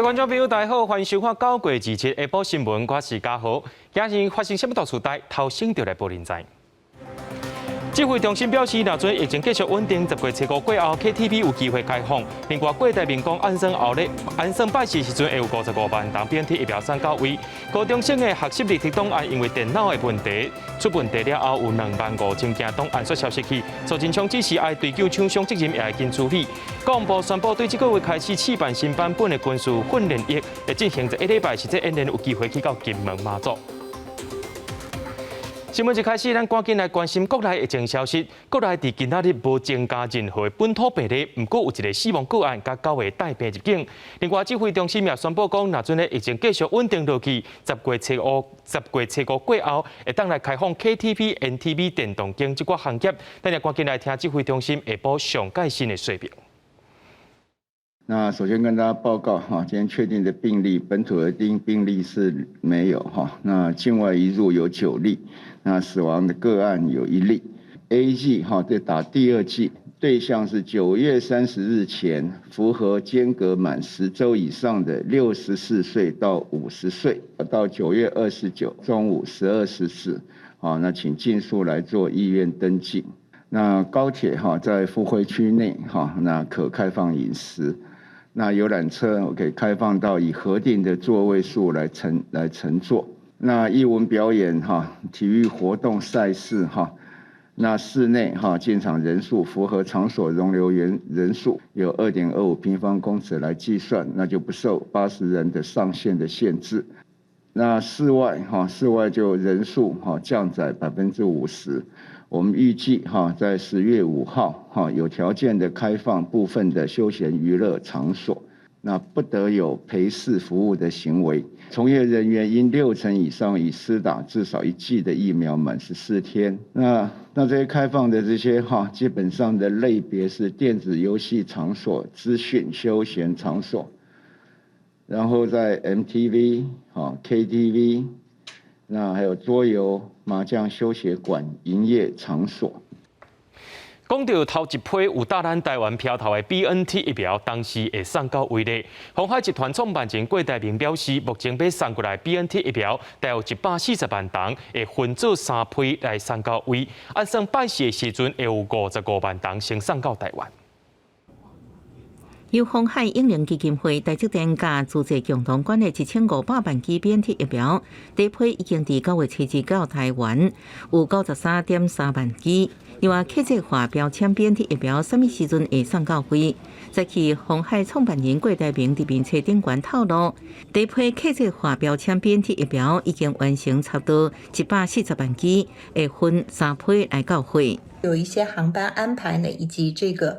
观众朋友，大家好，欢迎收看9月27日下晡新闻，我是嘉豪。今日发生什么大事代，头先就来报您知。指挥中心表示，若准疫情继续稳定，10月7号过后 ，KTV 有机会开放。另外，郭台铭讲，安生拜四时阵会有55万人 BNT 疫苗送到位。高中生的学习立体档案因为电脑的问题出问题了后，有25000件档案所消失去。苏贞昌指示爱追究厂商责任，也会紧处理。国防部宣布，对这个月开始试办新版本的军事训练营，会进行1礼拜，实际演练有机会去到金门马祖。新闻一开始，咱赶紧来关心国内疫情消息。国内伫今仔日无增加任何本土病例，不过有一个死亡个案，甲9位带病入境。另外，指挥中心也宣布讲，若阵个疫情继续稳定落去，10月7号过后，会当来开放 KTV、NTV 电动间这个行业。咱也赶紧来听指挥中心下晡上盖新的说明。那首先跟大家报告哈，今天确定的病例，本土的病例是没有哈，那境外移入有9例，那死亡的个案有1例。A 剂哈，这打第2剂，对象是9月30日前符合间隔满10周以上的64岁到50岁，到9月29中午12时14，好，那请尽速来做医院登记。那高铁哈在复会区内哈，那可开放饮食。那游览车可以开放到以核定的座位数来乘坐。那艺文表演哈，体育活动赛事哈，那室内哈进场人数符合场所容留人数有2.25平方公尺来计算，那就不受80人的上限的限制。那室外就人数降载50%。我们预计在10月5号有条件的开放部分的休闲娱乐场所，那不得有陪侍服务的行为。从业人员应60%以上已施打至少1剂的疫苗满14天。那这些开放的这些基本上的类别是电子游戏场所、资讯休闲场所，然后在 MTV、KTV。那还有桌游、麻将、休闲馆营业场所。讲到头一批有搭咱台湾票头的 BNT 疫苗，当时会送到位的。鸿海集团创办人郭台铭表示，目前要送过来 BNT 疫苗，大约140万人，会分做3批来送到位。按算拜四的时阵，会有55万人先送到台湾。由鸿海英灵基金会台积电甲资济共同管理1500万剂 BNT 疫苗，第一批已经伫9月7日到台湾，有93.3万剂。另外，客制化标签 BNT 疫苗什么时阵会送到位？早起鸿海创办人郭台铭伫面册顶悬透露，第一批客制化标签 BNT 疫苗已经完成差不多140万剂，会分3批来到货。有一些航班安排呢，以及这个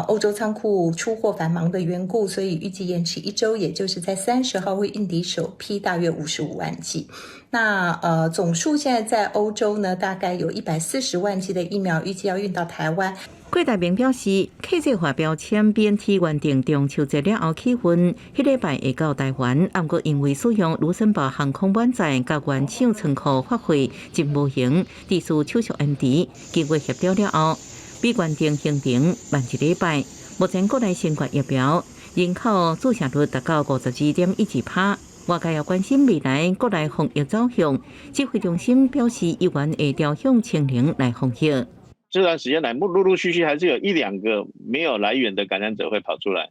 欧洲仓库出货繁忙的缘故，所以预计延迟1周，也就是在30号会运抵首批大约55万剂。那总数现在在欧洲呢，大概有140万剂的疫苗，预计要运到台湾。郭台铭表示，客制化标签 BNT 原定中秋节了后起运，迄礼拜会到台湾，不过因为使用卢森堡航空网站甲原厂仓库发货真无行，地需手续延迟。经过协调了后，比原定行程慢1礼拜。目前国内新冠疫苗人口注射率达到52.1%。外界也关心未来国内防疫走向，指挥中心表示，依然会调向清零来防疫。这段时间来，陆陆续续还是有1-2个没有来源的感染者会跑出来，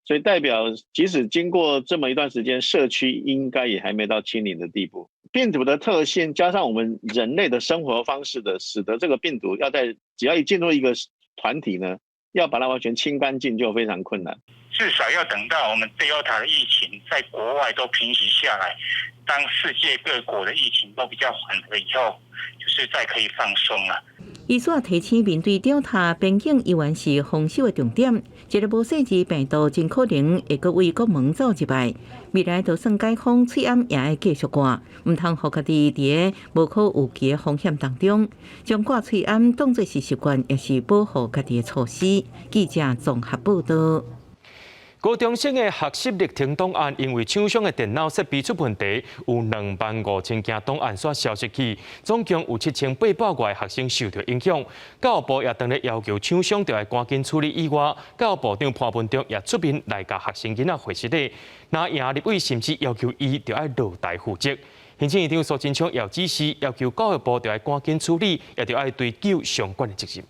所以代表即使经过这么一段时间，社区应该也还没到清零的地步。病毒的特性加上我们人类的生活方式的，使得这个病毒只要一进入一个团体呢，要把它完全清干净就非常困难。至少要等到我们 Delta 的疫情在国外都平息下来，当世界各国的疫情都比较缓和以后，就是再可以放松了。医师提醒，面对Delta边境依然是防守的重点。一个无细致病毒真可能会搁为国门走入来。未来就算解封，喙暗也会继续挂，唔通互家己伫个无可预期的风险当中，将挂喙暗当作是习惯，也是保护家己的措施。记者综合报道。高中生的学习历程档案因为厂商的电脑设备出问题，有25000件档案线消失去，总共有7800外学生受到影响。教育部也当日要求厂商要赶紧处理以外，教育部长潘文忠也出面来甲学生囡仔回实例。那赢立委甚至要求伊要落台负责。行政院长苏贞昌也指示要求教育部要赶紧处理，也要追究相关的责任。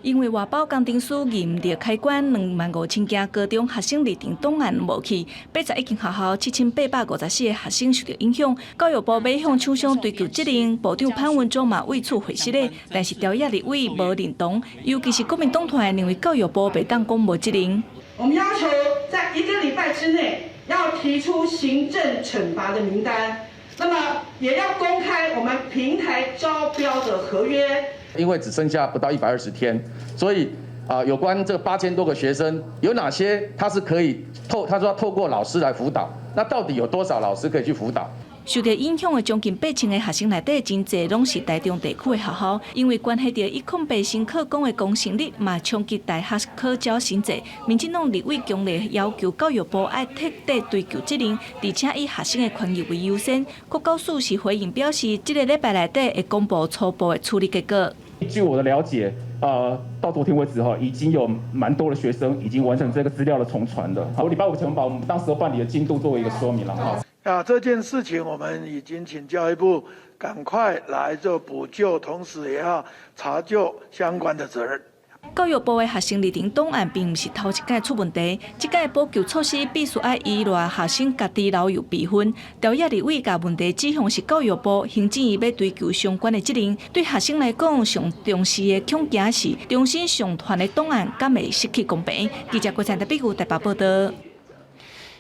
因为外包工程师严厉开关25000件高中学生历程档案无去，81间学校7854个学生受到影响。教育部要向厂商追究责任，部长潘文忠嘛为此回实例，但是朝野立委无认同，尤其是国民党团认为教育部袂当讲无责任。我们要求在1个礼拜之内要提出行政惩罚的名单，那么也要公开我们平台招标的合约。因为只剩下不到120天，所以有关这8000多个学生，有哪些他是可以他说透过老师来辅导，那到底有多少老师可以去辅导？受到影响的将近8000个学生内底，真侪拢是台中地区的学校，因为关系到108新课纲的公信力，嘛冲击大学考招成绩。民进党立委强烈要求教育部要彻底追究责任，而且以学生的权益为优先。国教署是回应表示，这个礼拜内底会公布初步的处理结果。据我的了解，到昨天为止已经有蛮多的学生已经完成这个资料的重传了。我礼拜5前把我们当时办理的进度作为一个说明了哈。这件事情我们已经请教育部赶快来做补救，同时也要查究相关的责任。教育部的学生历程档案并不是头一届出问题，这届补救措施必须要依赖学生家己留有备份。朝野立委把问题指向是教育部，行政院要追究相关的责任。对学生来讲，上重视的恐惊是重新上传的档案敢会失去公平。记者郭灿台北台北报道。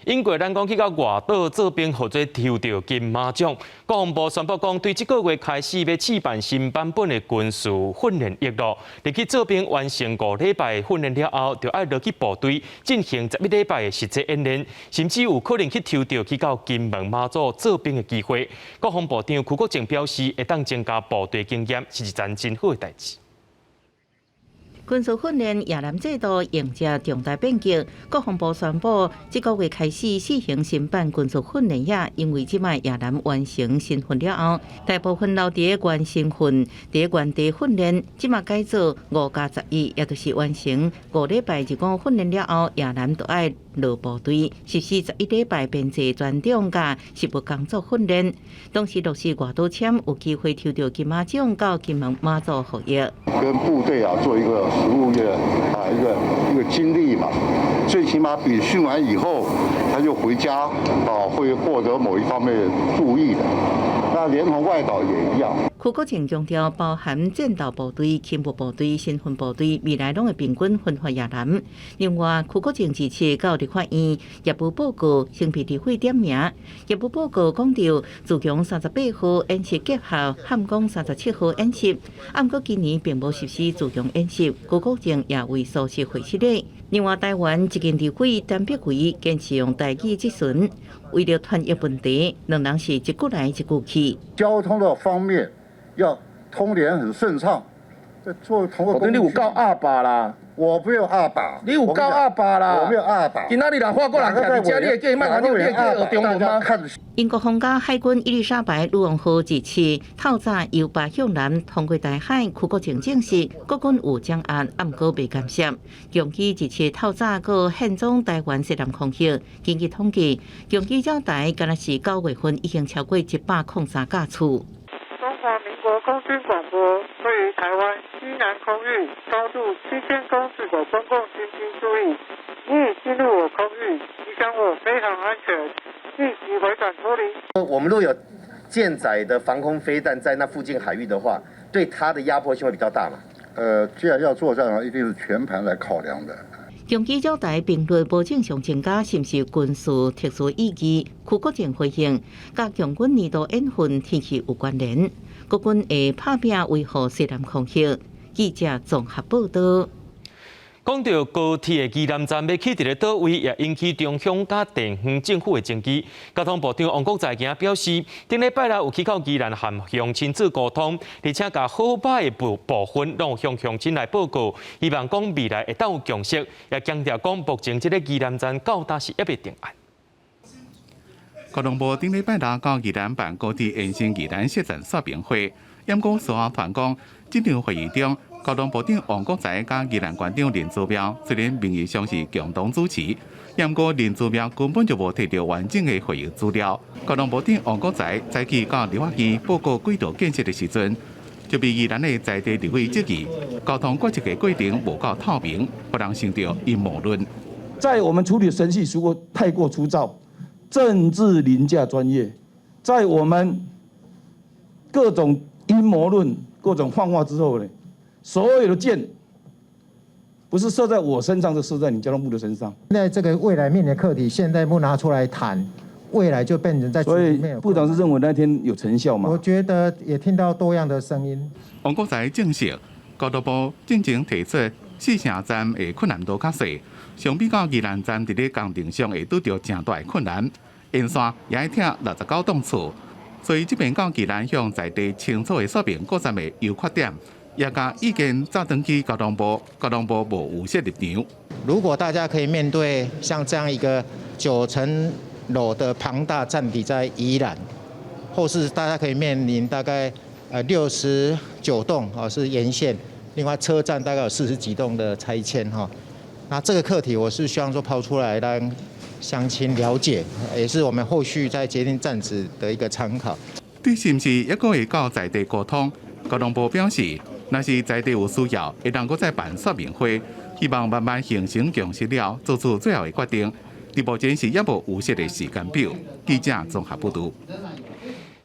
英国人讲去到外岛做兵，或者抽到金马奖。国防部宣布讲，对这个月开始要试办新版本的军事训练役录。入去做兵完成5礼拜训练了后，就要落去部队进行11礼拜的实际演练，甚至有可能去抽到去到金门马祖做兵的机会。国防部长邱国正表示，会当增加部队经验，是一件真好的代志。军事训练亚南制度迎接重大变革，国防部宣布，这个月开始试行新版军事训练役，因为即卖亚南完成新训了后，大部分留伫原新训、伫原地训练，即卖改做5+11，也就是完成5礼拜日工训练了后，亚南就要落部队实施11礼拜编制专长甲实务工作训练，同时落实外岛签有机会抽到金马奖到金门马祖服役，跟部队做一个实务的一个经历嘛，最起码比训完以后，他就回家会获得某一方面注意的。那连同外岛也一样。邱国正强调，包含战斗部队、勤务部队、新训部队，未来拢会平均分发亚南。另外，邱国正支持到立法院业务报告成批立会点名。业务报告讲到，自强38号演习结合汉光37号演习，按过今年并无实施自强演习。邱国正也为所实回实例。另外，台湾一间立委陈碧桂坚持用台语质询，为了传译问题，两人是一句来一句去。交通的方面要通联很顺畅，我跟你有够阿爸啦！我没有阿爸，你有够阿爸啦！我没有阿爸。今仔日人法国人徛伫遮，你会叫伊卖讲你有学中文吗？英国皇家海军伊丽莎白女王号日期透早由北向南通过大海，邱国正证实国军有掌握，暗过未干涉。共机日期透早个现踪台湾西南空袭，根据统计，共机照台敢若是9月份已经超过103架次。中华民国空军广播对于台湾西南空域高度7000公尺的中共军机注意，你已进入我空域，影响我非常安全，立即回转脱离。我们若有舰载的防空飞弹在那附近海域的话，对它的压迫性会比较大嘛？既然要作战一定是全盘来考量的。共机照台并对无正常增加是毋是军事特殊意义？邱国正回应，甲共军年度演训天气有关联。国军会拍拼维护西南空袭。记者综合报道。讲到高铁的宜兰站要起伫咧倒位，也引起中乡甲地方政府的争议。交通部长王国材今表示，顶礼拜六有去到宜兰和乡亲自沟通，而且甲好歹的部分拢向乡亲来报告，希望讲未来会当有共识。也强调讲，目前这个宜兰站到达是还未定案。交通部顶礼拜六到宜兰办高铁延伸宜兰设站说明会，验过所有团讲，这场会议中。交通部长王国材甲宜兰县长林祖标虽然名义上是共同主持，不过林祖标根本就无摕到完整的会议资料。交通部长王国材早起到立法院报告轨道建设的时阵，就被宜兰的在地立委质疑交通决策的过程无够透明，不人想到阴谋论。在我们处理程序如果太过粗糙，政治凌驾专业，在我们各种阴谋论、各种放话之后呢？所有的箭不是射在我身上，是射在你交通部的身上。现在这个未来面临的课题，现在不拿出来谈，未来就变成在。所以部长是认为那天有成效吗？我觉得也听到多样的声音。王国材证实，交通部进前提出四城站的困难度较细，相比较宜兰站伫咧工程上会拄到正大的困难，沿线也要听69栋厝，所以这边到宜兰向在地清楚的说明各站的优缺点。也甲意见早登去交通部无有设立场。如果大家可以面对像这样一个9层楼的庞大占地在宜兰，或是大家可以面临大概69栋是沿线，另外车站大概有40几栋的拆迁哈。那这个课题我是希望说抛出来让乡亲了解，也是我们后续在决定站址的一个参考。对是不是一个会到在地沟通？交通部表示。若是在地有需要，会当搁再办说明会，希望慢慢形成共识了，做出最后的决定。目前是也无有设的时间表。记者综合报道。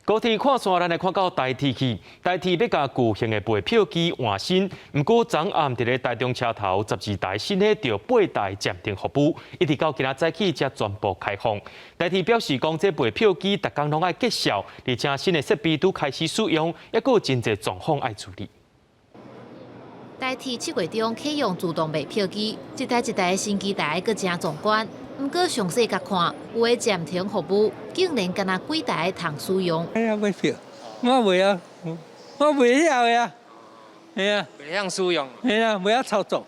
高铁看线，咱来看到台铁去。台铁要甲旧型的卖票机换新，不过昨暗伫咧台中车头12台新的着8台暂停服务，一直到今仔早起才全部开放。台铁表示讲，这卖票机逐工拢爱结效，而且新的设备都开始使用，还佫有真侪状况爱处理。台铁7月中启用自动卖票机，一台一台新机台佫真壮观。不过详细甲看，有的暂停服务，竟然敢若几台通使用。哎呀，买票，我袂啊，我袂晓的啊，系啊，袂晓使用，系啊，袂晓操作。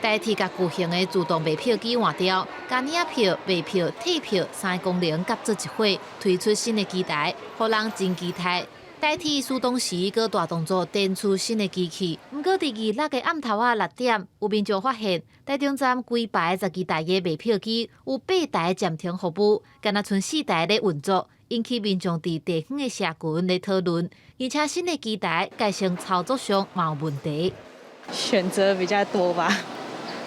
台铁甲旧型的自动卖票机换掉，甲领票、卖票、退票3个功能合做一伙，推出新的机台，互人真期待。代替苏东时佮大动作展出新的机器，不过伫26个暗头仔6点，有民众发现台中站规排12台的卖票机有8台暂停服务，敢若剩4台咧运作，引起民众伫地方的社群咧讨论。而且新的机台改成操作上嘛有问题，选择比较多吧。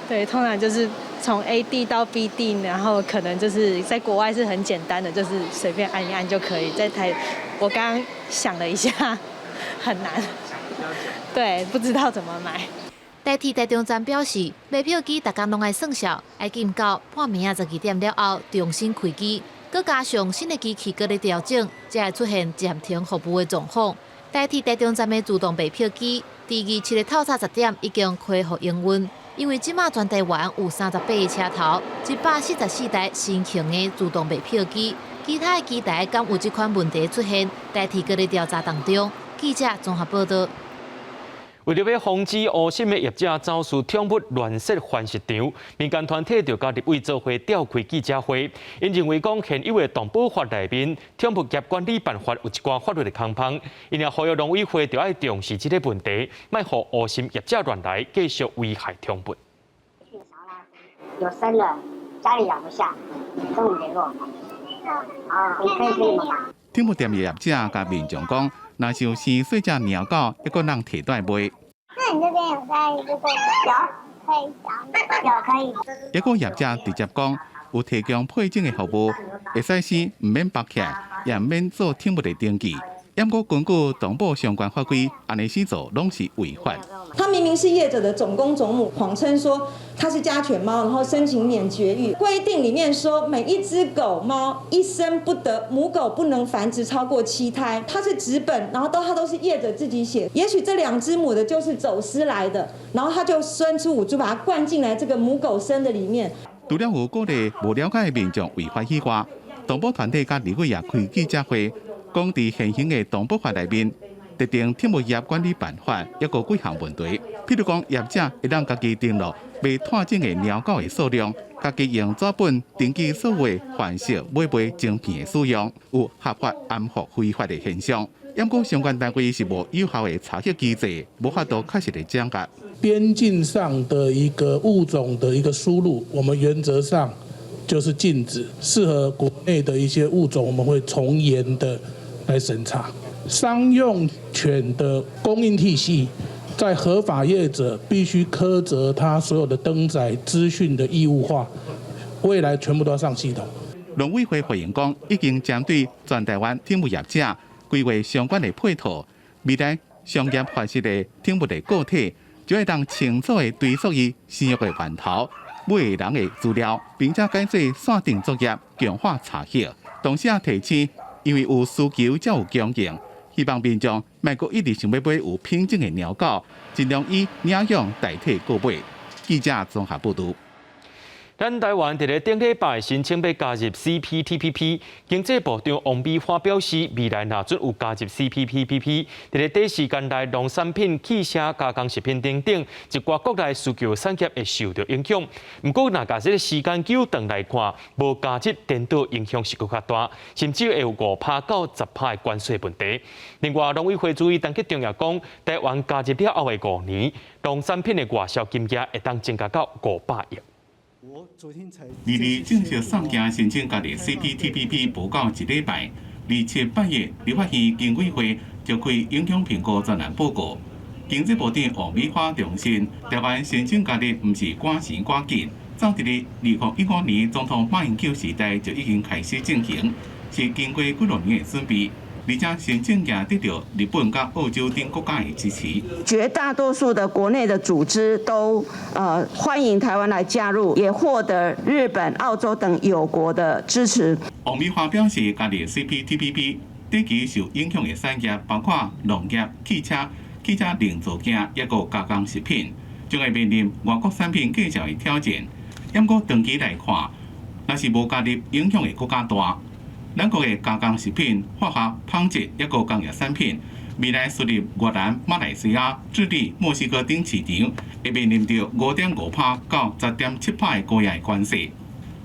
对，通常就是从 A 地到 B 地，然后可能就是在国外是很简单的，就是随便按一按就可以。在台，我刚刚想了一下，很难，对，不知道怎么买。台铁台中站表示，卖票机逐工拢爱算数，爱紧到半暝啊12点了后重新开机，佮加上新的机器佮咧调整，才会出现暂停服务的状况。台铁台中站的自动卖票机，第27日透早10点已经恢复营运。因为即马全台湾有38个车头，144台新型的自动卖票机，其他的机台敢有这款问题出现，台铁搁咧调查当中。记者综合报道。为了要防止乌心的业者走私宠物乱设繁殖场，民间团体就甲立委做伙召开记者会。因认为讲现有的动保法内面，宠物业管理办法有一寡法律的空隙，因也呼吁农委会就要重视这个问题，莫互乌心业者乱来，继续危害宠物。有生了，家里养不下，中午联络。你可以跟我们讲。宠物店的业者甲民众讲，若是有生细只猫狗，一个人替代卖。那你这边有在如果有可以有可以。一个业者直接讲，有提供配种的服务，会使先唔免绑起来，也唔免做宠物的登记。不过根据动保相关法规，安尼施做拢是违法。他明明是业者的总公总母，谎称说他是家犬猫，然后申请免绝育。规定里面说，每一只狗猫一生不得母狗不能繁殖超过7胎。它是纸本，然后它都是业者自己写。也许这2只母的就是走私来的，然后他就生出5株，把它灌进来这个母狗生的里面。除了有鼓励无了解的民众违法以外，动保团体甲立委也开记者会，讲伫现行的动保法内面，特定畜牧业管理办法也有几项问题，譬如讲业者会当家己登录未探证的猫狗的数量，家己用纸本登记所有贩售、买卖晶片的使用，有合法暗服非法的现象。不过相关单位是无有效的查核机制，无法度确实的掌握。边境上的一个物种的一个输入，我们原则上就是禁止。适合国内的一些物种，我们会从严的来审查。商用犬的供应体系，在合法业者必须苛责他所有的登载资讯的义务化，未来全部都要上系统。农委会回应讲，已经针对全台湾畜牧业者规划相关的配套，未来商业发射的宠物的个体，就会当清楚的追溯伊生育的源头、买的人的资料，并且改做线定作业，强化查核。同时也提醒，因为有需求才有供应，希望民众莫阁一直想要买有品种的猫狗，尽量以领养代替购买。记者综合报道。咱台湾伫咧顶礼拜申请要加入 CPTPP， 经济部长王美花表示，未来若准有加入 CPTPP， 伫咧短时间内，农产品、汽车、加工食品等等一寡国内需求产业会受到影响。不过，若甲这个时间久长来看，无加入颠倒影响是更较大，甚至会有5%到10%的关税问题。另外，农委会主委陈吉仲也讲，台湾加入了后的5年，农产品的外销金额会当增加到500亿。离正式上架申请加入 CPTPP 不到1礼拜，2、7、8月，立法院经委会召开影响评估专栏报告。经济部长王美花重申，台湾申请加入不是赶时赶紧，早伫咧2015年总统马英九时代就已经开始进行，是经过几多年的准备。而且申请也得到日本甲澳洲等国家的支持。绝大多数的国内的组织都欢迎台湾来加入，也获得日本、澳洲等友国的支持。王美花表示，加入 CPTPP 短期受影响的产业包括农业、汽车零组件，也有加工食品，将会面临外国产品计价的挑战。不过长期来看，若是无加入，影响会更加大。咱国的加工食品、化学、纺织也有工业产品，未来输入越南、马来西亚、智利、墨西哥等市场，会面临到5.5%到10.7%的高压关税。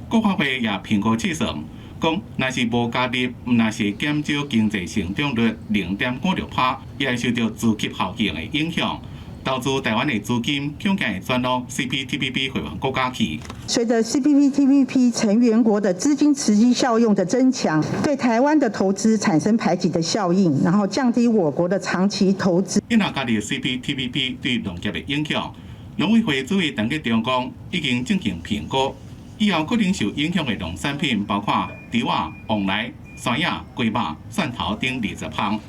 国发会也评估计算，讲若是无加入，若是减少经济成长率0.56%，也会受到自吸效应的影响。投资台湾的资金恐怕会转到 CPTPP 会员国家去。随着 CPTPP 成员国的资金刺激效用的增强，对台湾的投资产生排挤的效应，然后降低我国的长期投资。因若加入 CPTPP 对农业的影响，农委会主委陈吉仲讲，已经进行评估，以后可能受影响的农产品包括猪仔、旺来、山野、龟肉、蒜头等20项。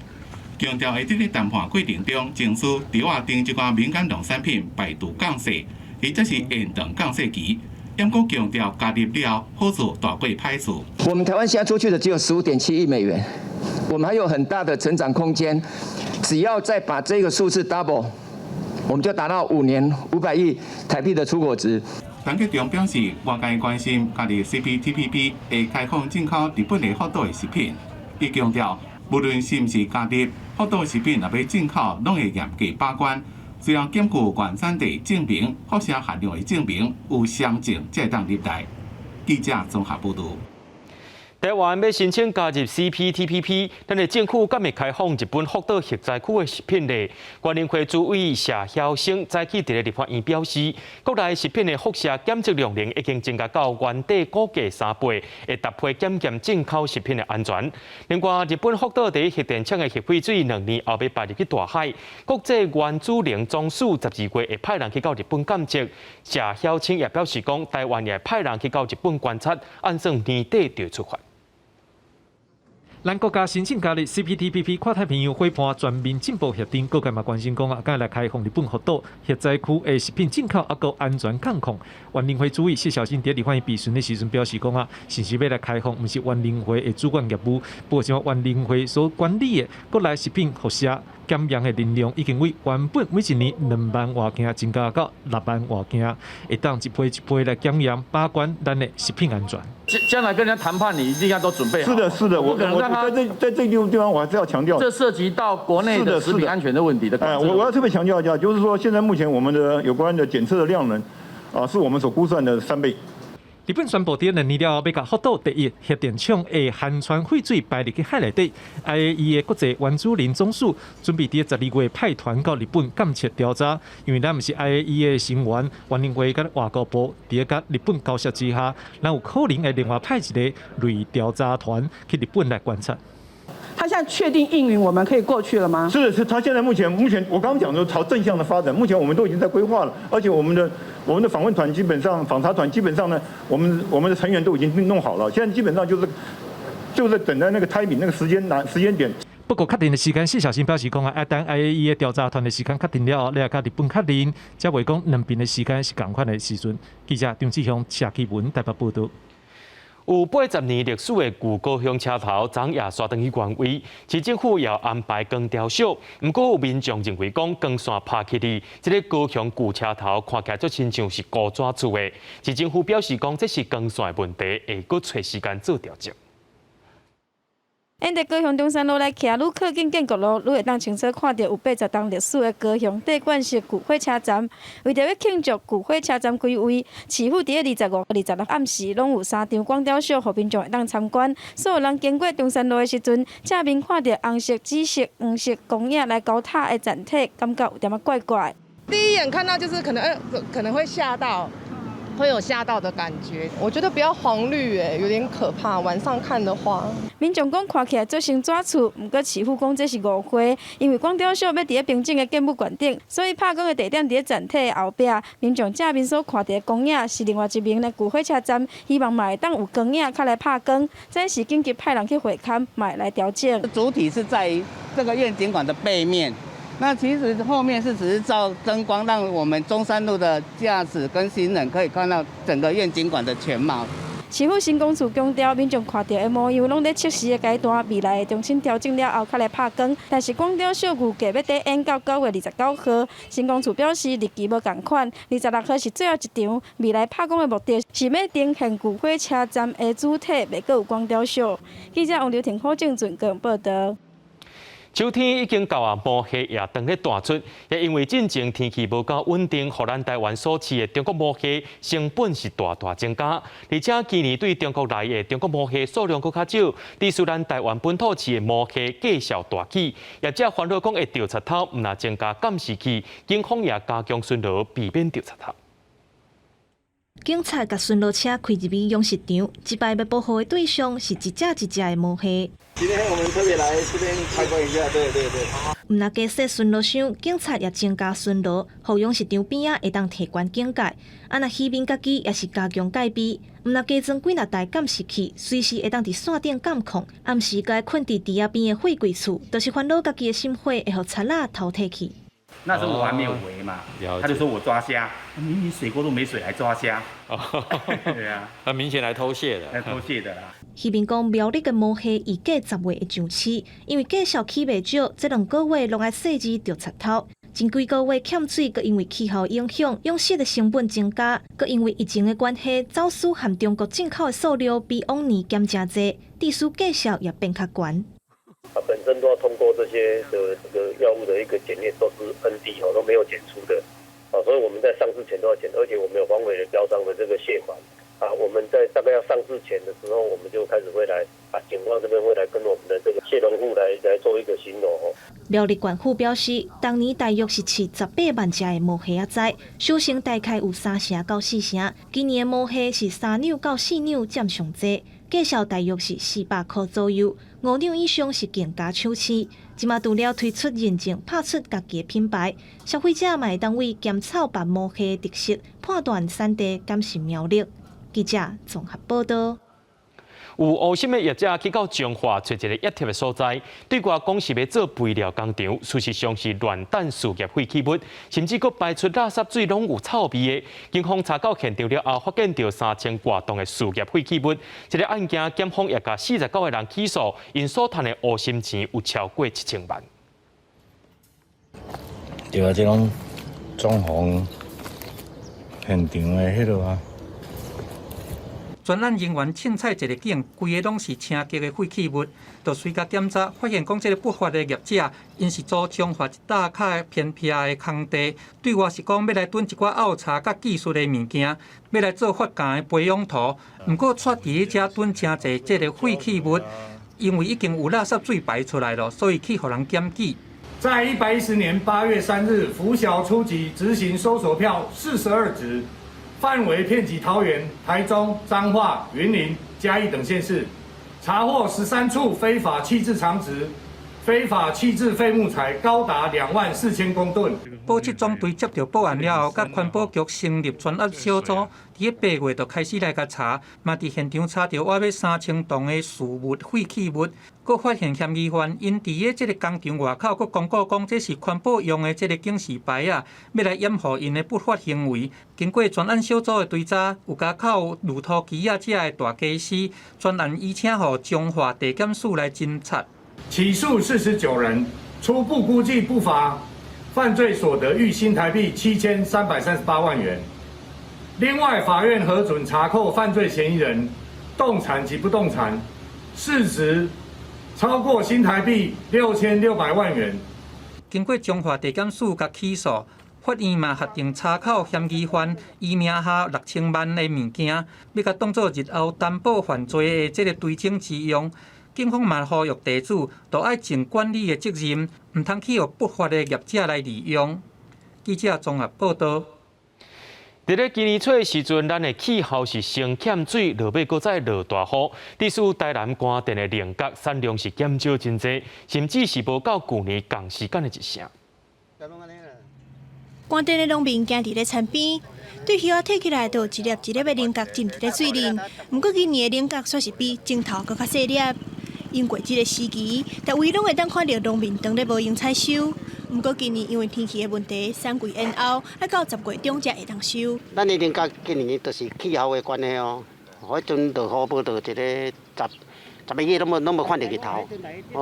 强调会伫咧谈判过程中，证实猪仔等一寡敏感农产品排除降税，或者是延长降税期。不过强调加入了好处大过歹处。我们台湾现在出去的只有15.7亿美元，我们还有很大的成长空间。只要再把这个数字 double， 我们就达到5年500亿台币的出口值。陈吉仲表示，外界关心加入 CPTPP 会开放进口日本的福岛的食品，伊强调，无论是毋是加入，福岛食品若要进口，拢会严格把关。只要兼具原产地证明、輻射含量的证明，有详证才当入内。记者综合报道。台湾要申请加入 CPTPP， 咱的政府敢会开放日本福岛核灾区的食品呢？原民会主委谢晓生早起伫咧立法院表示，国内食品的辐射检测量已经增加到原底估计3倍，会搭配检验进口食品的安全。另外，日本福岛第一核电厂的核废水2年后要排入去大海，国际原子能总署12月会派人去到日本检测。谢晓生也表示讲，台湾也派人去到日本观察，按算年底就出发。咱国家申请加入 CPTPP 跨太平洋伙伴全面进步协定，各界嘛关心讲敢来开放日本福岛核灾区的食品进口还有安全管控。原林会主委谢小新伫立法院质询的时阵表示讲是是要来开放，毋是原林会的主管业务，不过像原林会所管理的国内食品辐射检验的能力，已经为原本每一年2万外件增加到6万外件，会当一批一批来检验把关咱的食品安全。将来跟人家谈判，你一定要都准备好。是的，是的，我在这个地方我还是要强调，这涉及到国内的食品安全的问题的。我要特别强调一下，就是说现在目前我们的有关的检测的量能，是我们所估算的3倍。日本宣布伫2年了后，要甲福岛第一核电厂的含川废水排入去海内底。IAEA 的国际原子能总署准备伫12月派团到日本监测调查，因为咱毋是 IAEA 的成员，原能会甲外交部伫甲日本交涉之下，咱有可能会另外派一个类调查团去日本来观察。他现在确定应允我们可以过去了吗？是，他现在目前我刚刚讲的朝正向的发展，目前我们都已经在规划了，而且我们的访问团基本上访查团基本上呢，我们的成员都已经弄好了，现在基本上就是等待那个timing那个时间点。不过确定的时间，4小新表示讲等 IAEA 的调查团的时间确定了后，你甲日本确认，才会讲两边的时间是同款的时阵。记者张志雄、谢启文台北报道。有80年历史的旧高雄车头，昨夜刷登去原位，市政府也安排光雕秀。不过有民众认为讲光线拍起哩，这个高雄旧车头看起来就亲像是古早厝的。市政府表示讲这是光线的问题，会搁找时间做调整。因伫高雄中山路来徛，愈靠近建国路，愈会当清楚看到有80栋历史的高雄地冠式旧火车站。为着要庆祝旧火车站归位，市府伫25、26暗时拢有3场光雕秀，互民众会当参观。所有人经过中山路的时阵，正面看到红色、紫色、黄色光影来高塔的展体，感觉有点仔怪怪。第一眼看到就是可能会吓到。会有吓到的感觉，我觉得比较黄绿有点可怕。晚上看的话，民众讲看起来做成纸厝，不过市府讲这是误会，因为光雕秀要伫咧平整的建物馆顶，所以拍光的地点伫咧展体的后壁。民众正面所看到的光影是另外一面的旧火车站，希望嘛会当有光影较来拍光，这是紧急派人去会勘，嘛来调整。主体是在这个愿景馆的背面。那其实后面只是照灯光，让我们中山路的驾驶跟行人可以看到整个愿景馆的全貌。市府新公署强调，民众看到的模样拢在测试的阶段，未来会重新调整了后，较来拍光。但是光雕秀预计要在演到9月29号。新公署表示，日期无同款，26号是最后一场。未来拍光的目的是要呈现旧火车站的主体，袂阁有光雕秀。记者王刘婷、柯正俊个人报道。秋天已经到啊，毛蟹也当咧大出，也因为进前天气无够稳定，互咱台湾所饲的中国毛蟹成本是大大增加，而且今年对中国来的中国毛蟹数量搁较少，致使咱台湾本土饲的毛蟹价销大起。业者烦恼讲会掉贼头，毋若增加监视器，警方也加强巡逻，避免掉贼头。警察甲巡逻车开入去养殖场，一摆要保护的对象是一只一只的毛蟹。今天我们特别来这边参观一下，对。毋若加设巡逻箱，警察也增加巡逻，互养殖场边仔会当提悬警戒。啊，若渔民家己也是加强戒备，毋若加装几若台监视器，随时会当伫线顶监控。暗时该困伫池仔边的货柜厝，就是烦恼家己的心火会互贼仔偷摕去。那时候我还没有围嘛，他就说我抓虾，明明水沟都没水，还抓虾。对啊，很明显来偷窃的。来偷窃的啦。渔民讲苗栗的毛蟹预计10月会上市，因为价销起袂少，这2个月拢爱设置着贼头。前几个月欠水，佮因为气候影响，养殖的成本增加，佮因为疫情的关系，走私含中国进口的数量比往年减真济，致使价销也变较悬。本身都要通过这些的这个药物的一个检验，都是 ND 都没有检出的，所以我们在上市前都要检，而且我们有黄尾的标章的这个蟹款，我们在大概要上市前的时候，我们就开始会来警方这边会来跟我们的这个蟹农户来做一个巡逻。苗栗县府表示，当年大约是饲18万只的毛蟹仔，收成大概有3成到4成，今年的毛蟹是3两到4两占上济。价销大约是400块左右，5两以上是更加抢市。即马除了推出认证，拍出家己的品牌，消费者嘛会当为检草白毛蟹的特色，判断产地敢是苗栗。记者综合报道。有无心的业者去到彰化找一个压贴的所在，对外讲是要做肥料工厂，事实上是乱弹事业废弃物，甚至佫排出垃圾水拢有臭味的。警方查到现场了后，发现到3000多吨的事业废弃物。这个案件检方也甲49个人起诉，因所赚的乌心钱有超过1000万。对啊，这种装潢现场的迄落啊。专案人员凊彩一个景，规个拢是清洁的废弃物，就随甲检查，发现讲这个不法的业者，因是租彰化一大块偏僻的空地，对外是讲要来囤一寡凹茶甲技术的物件，要来做发芽的培养土。不过，却伫遮囤真侪这个废弃物，因为已经有垃圾水排出来了，所以去互人检举。在110年8月3日拂晓初级执行搜索票42执。范围遍及桃园、台中、彰化、云林、嘉义等县市，查获13处非法弃置场址，非法弃置废木材高达24000公吨。保质总队接到报案了后，甲环保局成立专案小组，伫8月就开始来甲查，嘛伫现场查到约3000吨的事物废弃物，佫发现嫌疑犯因伫个这个工厂外口，佫公告讲这是环保用的这个警示牌啊，要来掩护因的不法行为。经过专案小组的追查，有加靠路途机啊，这的大技师，专案移请予彰化地检署来侦查。起诉49人，初步估计不法犯罪所得逾新台币7338万元。另外，法院核准查扣犯罪嫌疑人动产及不动产，市值超过新台币6600万元。经过彰化地检署甲起诉，法院嘛核定查扣嫌疑犯伊名下6000万的物件，要甲当作日后担保犯罪的这个追征之用。警方嘛呼吁地主，都爱尽管理的责任，唔通去予不法的业者来利用。记者综合报道。伫咧今年初的时阵，咱的气候是先欠水，落尾搁再落大雨，致使台南关电的菱角产量是减少真济，甚至是无到旧年同时间的一成。关电的农民行伫咧田边，对鱼仔摕起来，就一粒一粒的菱角浸伫咧水里。不过今年的菱角却是比前头搁较细粒。因过这个时期，逐位拢会当看到农民当咧无用采收。不过今年因为天气的问题，3季延后，要到10月中才会当收。咱的菱角今年就是气候的关系哦，迄阵落雨无到一个10个月拢无看到日头，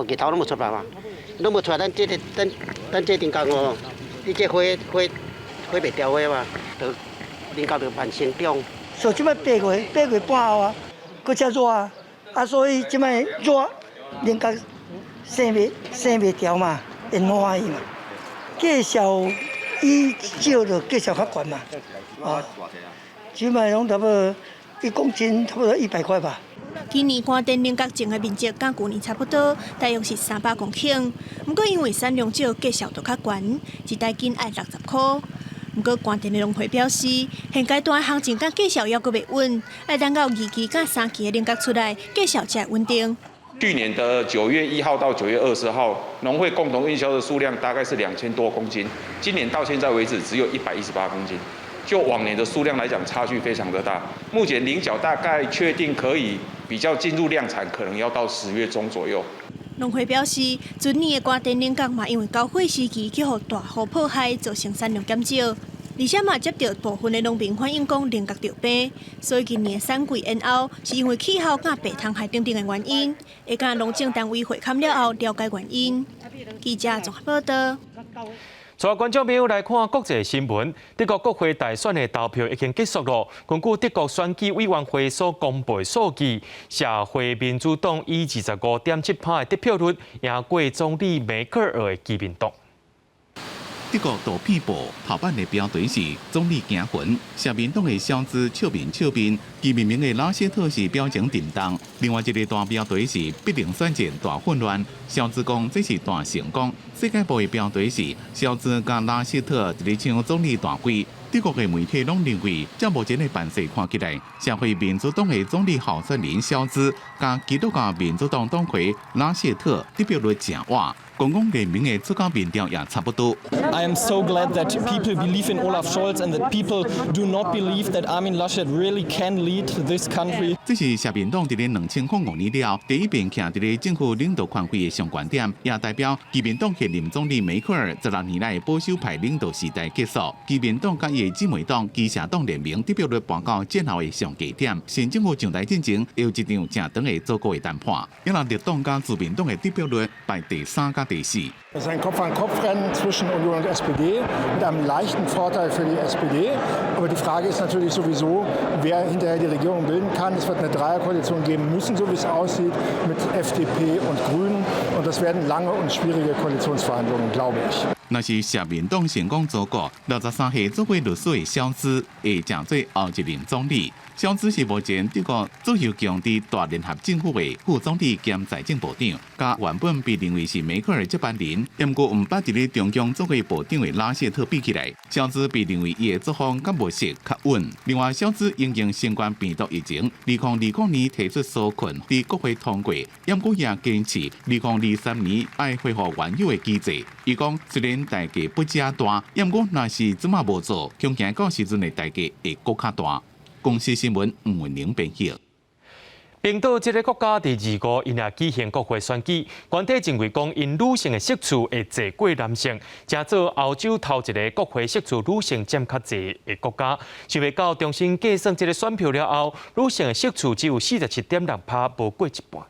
日头拢无出来嘛，拢无出来，咱这菱角哦，你这花袂掉花嘛，就菱角就慢生长。所以即摆8月半后啊，搁遮热啊。所以即摆热，菱角生袂掉嘛，会烂去嘛。价销以少就价销较悬嘛。即摆拢差不多1公斤差不多100块吧。今年关电菱角种的面积甲去年差不多，大约是300公顷。不过因为产量少，价销就较悬，一袋斤爱60块。不过关电的农会表示，现阶段行情甲价销还阁袂稳，要等到2期甲3期的菱角出来，价销才会稳定。去年的9月1号到9月20号，农会共同运销的数量大概是2000多公斤，今年到现在为止只有118公斤，就往年的数量来讲，差距非常的大。目前菱角大概确定可以比较进入量产，可能要到10月中左右。农会表示，今年的关电菱角嘛，因为交汇时期去互大雨破坏，造成产量减少，而且嘛接到部分的农民反映讲菱角着病，所以今年3季延后，是因为气候甲白虫害等等的原因，会甲农政单位会勘了后了解原因。记者综合报道。带观众朋友来看国际新闻。德国国会大选的投票已经结束了。根据德国选举委员会所公布的数据，社会民主党以25.7%的得票率赢过总理梅克尔的基民党。德国杜片报头版的标题是总理行魂，社民党的小资笑面，其命名的拉谢特是表情震动。另外一个大标题是必定选战大混乱，小资讲这是大成功。世界报的标题是小资甲拉谢特一个抢总理大位，德国嘅媒体拢认为，照目前嘅办势看起来，社会民主党嘅总理候选人肖兹加基督教民主党党魁拉谢特得票率正晚。公共联盟嘅最高民调也差不多。I am so glad that people believe in Olaf Scholz and that people do not believe that Armin Laschet really can lead this country. 这是社民党伫咧2005年了第一遍徛伫咧政府领导权威嘅上观点，也代表基民党现任总理梅克尔16年来保守派领导时代结束。基民党甲伊嘅姊妹党基社党联盟得票率搬到战后嘅上低点，新政府上台进程有一场正长嘅组阁嘅谈判。因为绿党甲自民党嘅得票率排第3甲第4。Es ist ein Kopf-an-Kopf-Rennen zwischen Union und SPD mit einem leichten Vorteil für die SPD. Aber die Frage ist natürlich sowieso, wer hinterher die Regierung bilden kann. Es wird eine Dreierkoalition geben müssen, so wie es aussieht, mit FDP und Grünen. Und das werden lange und schwierige Koalitionsverhandlungen, glaube ich. 若是社民党成功组阁，63岁作为律师的肖兹会成做后一任总理。肖兹是目前德国左右强的大联合政府的副总理兼财政部长，甲原本被认为是梅克尔接班人，不过唔捌伫咧中共作为部长的拉谢特比起来，肖兹被认为伊的作风甲模式较稳。另外，肖兹因应新冠病毒疫情，2020年提出纾困，伫国会通过，不过也坚持2023年爱恢复原有的机制。伊讲，虽然代价不遮大，不过若是怎么无做，恐惊到时阵的代价会更较大。公司新闻吴文玲编辑。冰岛这个国家第25因也举行国会选举，官邸认为讲因女性的席次会坐过男性，正做欧洲头一个国会席次女性占较侪的国家。想未到重新计算这个选票了后，女性的席次只有47.6%，无过一半。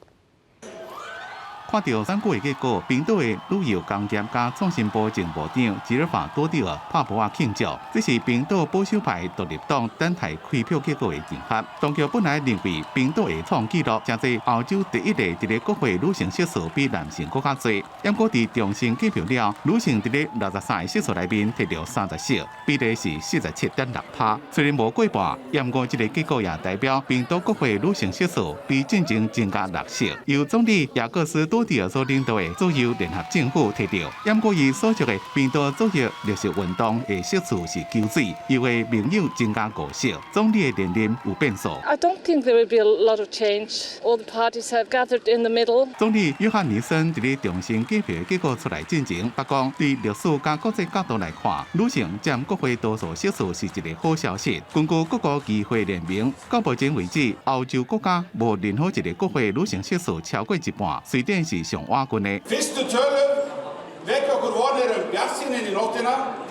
看到选举的结果，冰岛的旅游工业加创新部前部长吉尔法多蒂尔拍布啊庆祝，这是冰岛保守派独立党等待开票结果的证实。当局本来认为冰岛会创纪录，正是欧洲第一个伫咧国会女性席数比男性更加多。不过伫重新计票了，女性伫咧63个席数内面摕到30席，比例是47.6%。虽然无过半，不过这个结果也代表冰岛国会女性席数比进前增加6席，由总理雅各斯多蒂尔所领导的左右联合政府摕到。不过伊所属的冰岛左翼绿色运动的席数是9席，伊的盟友增加5席，总理的连任有变数。I don't think there will be a lot of change. All the parties have gathered in the middle. 总理约翰尼森伫咧重新计票结果出来进前，不讲伫历史加国际角度来看，女性占国会多数席数是一个好消息。根据各国议会联盟，到目前为止，欧洲国家无任何一个国会女性席数超过一半，瑞典是上瓦军的。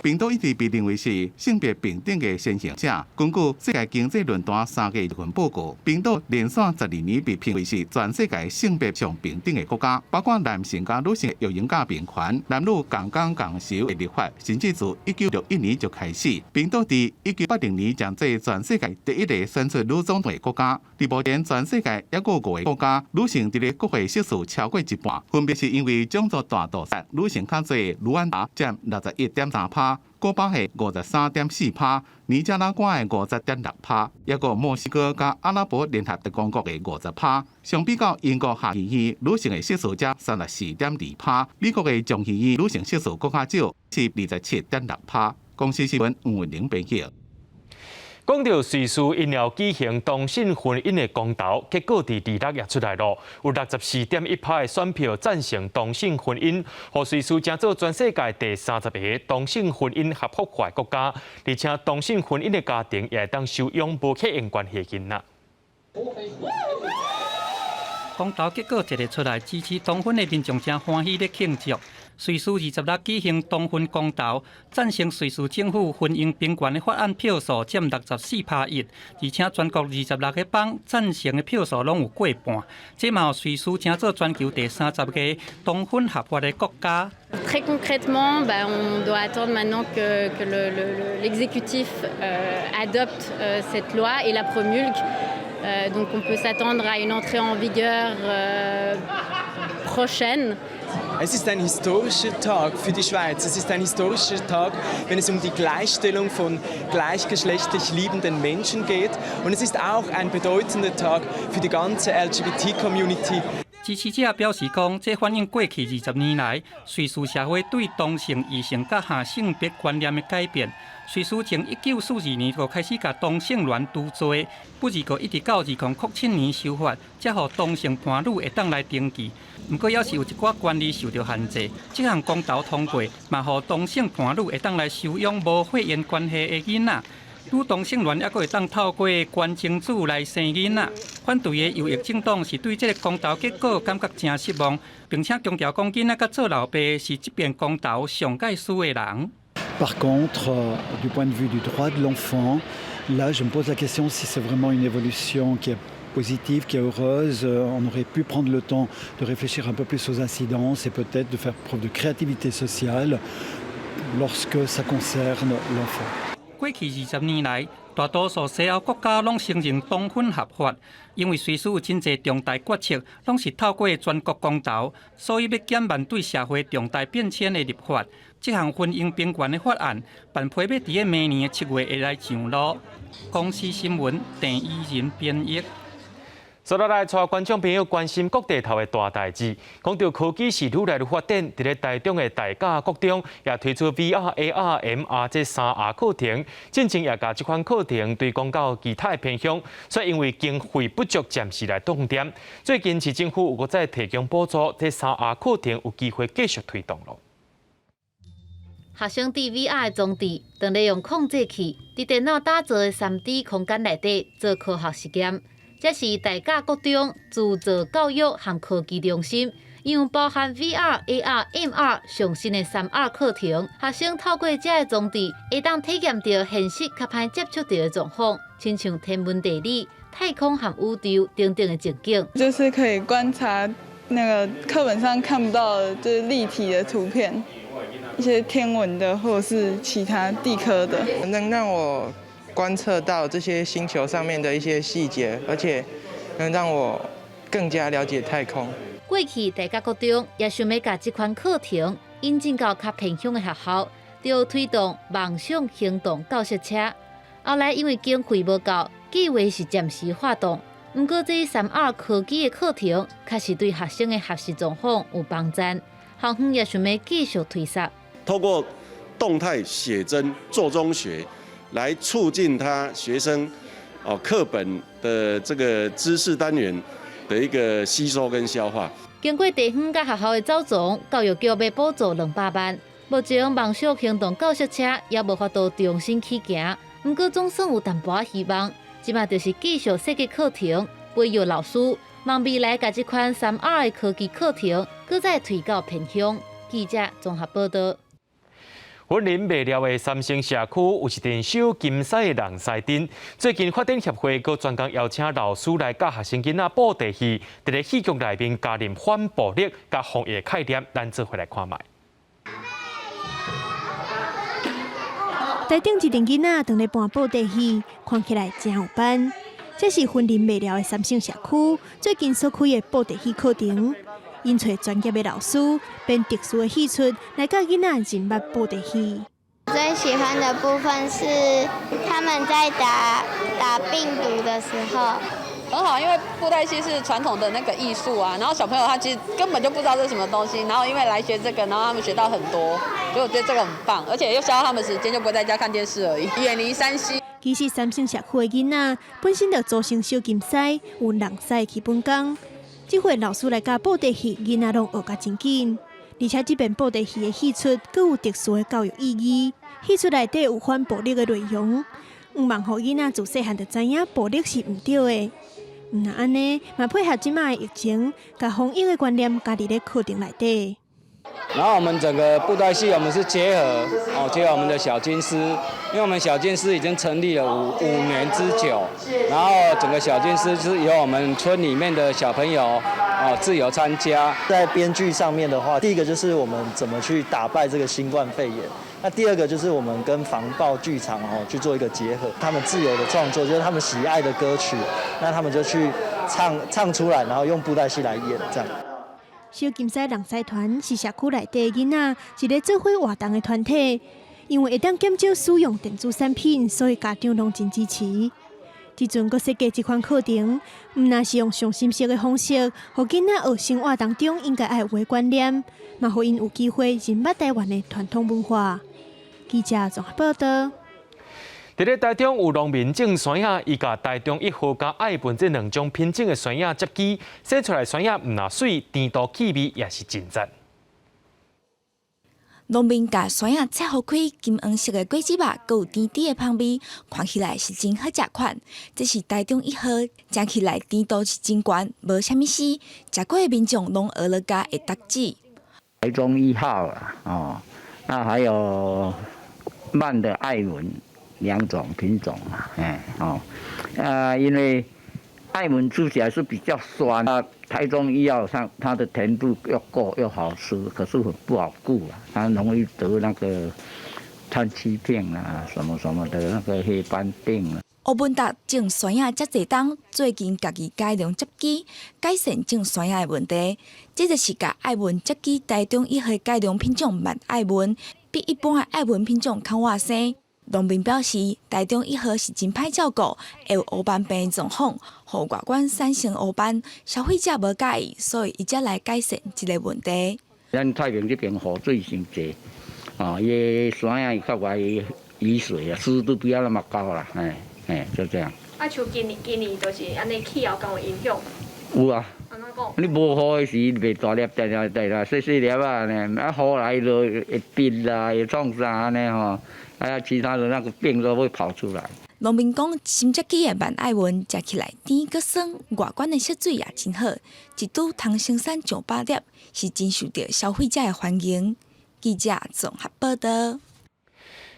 冰岛一直被认为是性别平等的先行者。根据世界经济论坛3月1份报告，冰岛连续12年被评为是全世界性别上平等的国家，包括男性加女性育婴假平权、男女共工共酬的立法，甚至自1961年就开始。冰岛在1980年将做全世界第一个选出女总统的国家。伫目前全世界还有5个国家，女性伫咧国会席数超过一半，分别是因为种族大屠杀，女性较多，卢安达占61.3%。古巴的53.4%，尼加拉瓜的50.6%，还有墨西哥加阿拉伯联合大公国的50%。相比较英国下议院女性的席数才34.2%，美国的众议院女性席数更较少，是27.6%。公司新闻吴文玲编辑。讲到瑞士因要举行同性婚姻的公投，结果伫26日出来咯，有64.1%的选票赞成同性婚姻，互瑞士成做全世界第30个同性婚姻合法化的国家，而且同性婚姻的家庭也会当收养无血缘关系的囡仔。公投结果一日出来，支持同婚的民众正欢喜咧庆祝。瑞士26日举行同婚公投，赞成瑞士政府婚姻平权的法案票数占64%，而且全国26个邦赞成的票数拢有过半，这嘛瑞士成做全球第30个同婚合法的国家。Très concrètement, on doit attendre maintenant que l'exécutif adopte cette loi et la promulgue. Donc on peut s'attendre à une entrée en vigueur prochaine. Es ist ein historischer Tag für die Schweiz. Es ist ein historischer Tag, wenn es um die Gleichstellung von gleichgeschlechtlich liebenden Menschen geht. Und es ist auch ein bedeutender Tag für die ganze LGBT-Community. 支持者表示讲，这反映过去20年来，瑞士社会对同性异性甲下性别观念的改变。瑞士从1942年就开始甲同性恋除罪，不过一直到2007年修法，才互同性伴侣会当来登记。不过，也是有一寡权利受到限制。这项公投通过，嘛互同性伴侣会当来收养无血缘关系的囡仔。女同性恋还佫会当透过捐精子来生囡仔。反对的右翼政党是对这个公投结果感觉真失望，并且强调讲囡仔甲做老爸是这边公投上介输的人。Par contre, du point de vue du droit de l'enfant, là, je me pose la question si c'est vraiment une évolution qui est positive, qui est heureuse. On aurait pu prendre le temps de réfléchir un peu plus aux incidences et peut-être de faire preuve de créativité sociale lorsque ça concerne l'enfant. 过去20年来，大多数西欧国家拢承认同婚合法，因为瑞士有真侪重大决策拢是透过全国公投，所以要减慢对社会重大变迁的立法。这项婚姻平权的法案，办批要伫明年7月会来上路。公司新闻郑依仁编译。接落来，带观众朋友关心国地头的大代志。讲到科技是愈来愈发展，伫咧台中的大甲国中也推出 VR、AR、MR 这3R 课程，进前也甲这款课程推广到其他的偏乡，所以因为经费不足，暂时来冻点。最近市政府有再提供补助，这3R 课程有机会继续推动咯。学生伫 VR 的装置，当利用控制器伫电脑打造的3D 空间内底做科学实验。这是大甲国中自造教育和科技中心，因包含 VR、AR、MR 上新的3R 课程。学生透过这个装置，会当体验到现实较歹接触到的状况，亲像天文地理、太空和宇宙等等的情景。就是可以观察那个课本上看不到的，就是立体的图片。一些天文的或者是其他地科的，能让我观测到这些星球上面的一些细节，而且能让我更加了解太空。过去大甲国中也想要把这款课程引进到较偏乡的学校，就推动梦想行动教室车。后来因为经费无够，计划是暂时发动。不过这3R 科技的课程，确实对学生的学习状况有帮助。校方也想要继续推展。透过动态写真做中学，来促进他学生课本的这个知识单元的一个吸收跟消化。经过地方甲学校的走总，教育局要补助200万。目前梦想行动教室车也无法度重新起行，不过总算有淡薄希望。即马就是继续设计课程，培育老师，望未来甲这款3R 的科技课程，搁再推到偏乡。记者综合报道。云林未了的三星社区有一阵小金狮的人狮阵，最近发展协会佮专工邀请老师来教学生囡仔布袋戏，伫咧戏剧内面加入反暴力、甲防疫概念，咱做回来看卖。台中一阵囡仔当咧扮布袋戏，看起来真有班。这是云林未了的三星社区最近所开的布袋戏课程。因找专业的老师编特殊的戏出来教囡仔认捌布袋戏。最喜欢的部分是他们在打病毒的时候。很好，因为布袋戏是传统的那个艺术啊，然后小朋友他其实根本就不知道这是什么东西，然后因为来学这个，然后他们学到很多，所以我觉得这个很棒，而且又消耗他们时间，就不会在家看电视而已，远离3C。其实三星社区的囡仔本身就组成小金狮，有人狮的基本功。这回老师来教布袋戏，囡仔拢学甲真紧，而且这边布袋戏的戏出佫有特殊的教育意义，戏出内底有反暴力的内容，毋望互囡仔自细汉就知影暴力是毋对的。毋那安尼，嘛配合即卖的疫情，甲防疫的观念加入咧课程内底。然后我们整个布袋戏，我们是结合我们的小金狮，因为我们小金狮已经成立了5年之久，然后整个小金狮就是由我们村里面的小朋友自由参加。在编剧上面的话，第一个就是我们怎么去打败这个新冠肺炎，那第二个就是我们跟防暴剧场去做一个结合，他们自由的创作，就是他们喜爱的歌曲，那他们就去唱出来，然后用布袋戏来演这样。小金狮人狮团是社区内底的囡仔一个做伙活动的团体，因为会当减少使用电子产品，所以家长拢真支持。即阵佫设计一款课程，毋那是用上深色的方式，互囡仔学生活当中应该爱有的观念，嘛互因有机会认捌台湾的传统文化。记者综合报道。伫咧台中有农民种酸叶，伊甲台中1号加爱文这2种品种的酸叶接机，生出来酸叶毋那水，甜度气味也是真赞。农民甲酸叶切好开，金黄色的果子肉，佮有甜甜的香味，看起来是真好食款。这是台中1号，食起来甜度是真悬，无虾米丝，食过的民众拢学了家会得志。台中1号啦，那还有慢的爱文。2种品种因为爱文吃起来是比较酸，台中1号它的甜度又够又好吃，可是很不好顾它容易得那个炭疽病什么什么的那个黑斑病吴文达种酸叶遮侪冬，最近家己改良接机，改善种酸叶的问题。这就是甲爱文接机台中1号改良品种慢爱文，比一般的爱文品种较活生。农民表示，台中1号是真歹照顾，会有黑斑病的状况，互外观产生黑斑，消费者无介意，所以伊才来改善这个问题。咱太平这边雨水伤济，伊酸叶较爱雨水湿度不要那么高啦，就这样。像今年就是安尼气候敢有影响？有啊。你无雨的时，袂大粒，细细粒呢，雨来就会变啦，会创啥呢其他的那个病都会跑出来。农民讲，新接机的慢爱文食起来甜佮酸，外观的色水也真好，一拄通生产上百粒，是真受到消费者的欢迎。记者综合报道。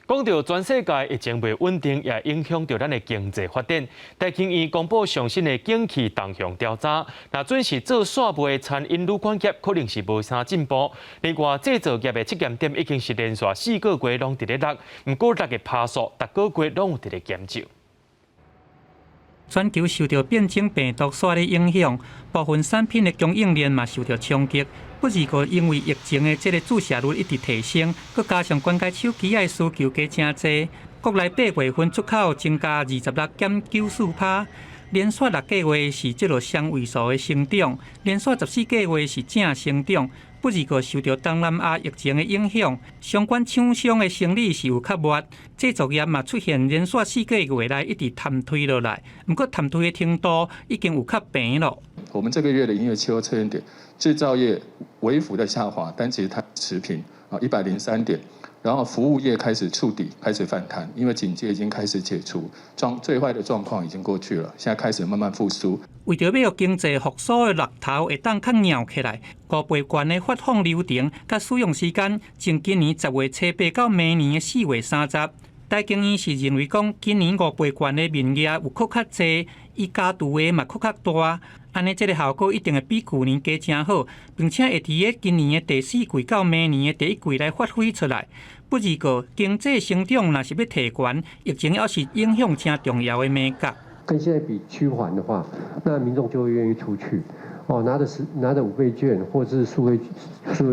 讲到全世界疫情未稳定，也影响到咱的经济发展。台经院公布上新的景气动向调查，若准是做线卖的餐饮旅馆业，可能是无啥进步。另外，制造业的测验点已经是连续4个月拢伫咧落，不过落的趴数，逐个月拢有伫咧减少。全球受到变种病毒所的影响，部分产品的供应链嘛受到冲击。不是个因为疫情的这个注射率一直提升，佮加上灌溉手机的需求加真济，国内8月份出口增加26.94%，连续6个月是这个双位数的成长，连续14个月是正成长。不是个受到东南亚疫情的影响，相关厂商的生理是有较弱，制造业嘛出现连续4个月来一直探退落来，不过探退的程度已经有较平了。我们这个月的营业气候测验点，制造业微幅的下滑，但其实它持平103点。然后服务业开始触底，开始反弹，因为警戒已经开始解除，最坏的状况已经过去了，现在开始慢慢复苏。为着要经济复苏的乐头会当较拗起来，5倍券的发放流程甲使用时间，从今年10月初8到明年的4月30。台经院是认为讲，今年5倍券的面额有搁较济，伊加除的嘛搁较大。安尼，这个效果一定会比去年加真好，并且会伫个今年的第4季到明年的第1季来发挥出来。不如个经济成长若是要提悬，疫情也是影响真重要的美角。跟现在比趋缓的话，那民众就会愿意出去，拿着5倍券或者是数位